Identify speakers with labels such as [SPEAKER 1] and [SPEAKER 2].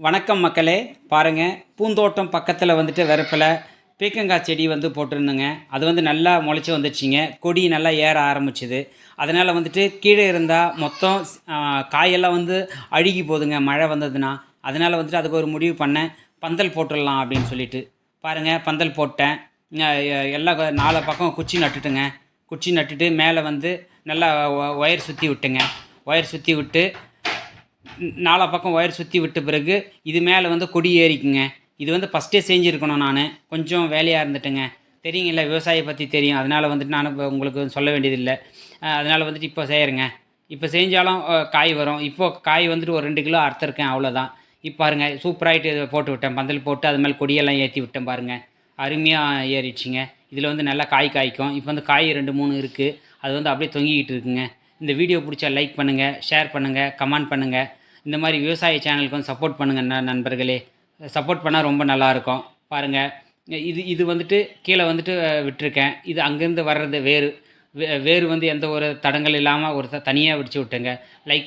[SPEAKER 1] வணக்கம் மக்களே. பாருங்கள், பூந்தோட்டம் பக்கத்தில் வந்துட்டு வெறுப்பில் பீக்கங்காய் செடி வந்து போட்டிருந்தேங்க. அது வந்து நல்லா முளைச்சி வந்துடுச்சிங்க. கொடி நல்லா ஏற ஆரம்பிச்சுது. அதனால் வந்துட்டு கீழே இருந்தால் மொத்தம் காயெல்லாம் வந்து அழுகி போகுதுங்க மழை வந்ததுன்னா. அதனால் வந்துட்டு அதுக்கு ஒரு முடிவு பண்ணேன், பந்தல் போட்டுடலாம் அப்படின்னு சொல்லிட்டு. பாருங்கள், பந்தல் போட்டேன். எல்லாம் நாலு பக்கம் குச்சி நட்டுட்டுங்க. குச்சி நட்டுட்டு மேலே வந்து நல்லா ஒயர் சுற்றி விட்டுங்க. ஒயர் சுற்றி விட்டு நாலா பக்கம் ஒயர் சுற்றி விட்ட பிறகு இது மேலே வந்து கொடி ஏறிக்குங்க. இது வந்து ஃபஸ்ட்டே செஞ்சுருக்கணும். நான் கொஞ்சம் வேலையாக இருந்துட்டேங்க. தெரியுங்கள, விவசாயியை பற்றி தெரியும். அதனால் வந்துட்டு நான் இப்போ உங்களுக்கு சொல்ல வேண்டியதில்லை. அதனால் வந்துட்டு இப்போ செய்கிறேங்க. இப்போ செஞ்சாலும் காய் வரும். இப்போது காய் வந்துட்டு ஒரு 2 கிலோ அறுத்துருக்கேன், அவ்வளோதான். இப்போ பாருங்கள், சூப்பராகிட்டு போட்டு விட்டேன். பந்தல் போட்டு அது மேலே கொடியெல்லாம் ஏற்றி விட்டேன் பாருங்கள். அருமையாக ஏறிடுச்சிங்க. இதில் வந்து நல்லா காய் காய்க்கும். இப்போ வந்து காய் 2 3 இருக்குது. அது வந்து அப்படியே தொங்கிக்கிட்டு இருக்குங்க. இந்த வீடியோ பிடிச்சா லைக் பண்ணுங்கள், ஷேர் பண்ணுங்கள், கமெண்ட் பண்ணுங்கள். இந்த மாதிரி விவசாய சேனலுக்கு வந்து சப்போர்ட் பண்ணுங்கள் நண்பர்களே. சப்போர்ட் பண்ணால் ரொம்ப நல்லாயிருக்கும். பாருங்கள், இது வந்துட்டு கீழே வந்துட்டு விட்டுருக்கேன். இது அங்கேருந்து வர்றது வேறு. வேறு வந்து எந்த ஒரு தடங்கள் இல்லாமல் ஒரு தனியாக விடிச்சு விட்டேங்க. லைக்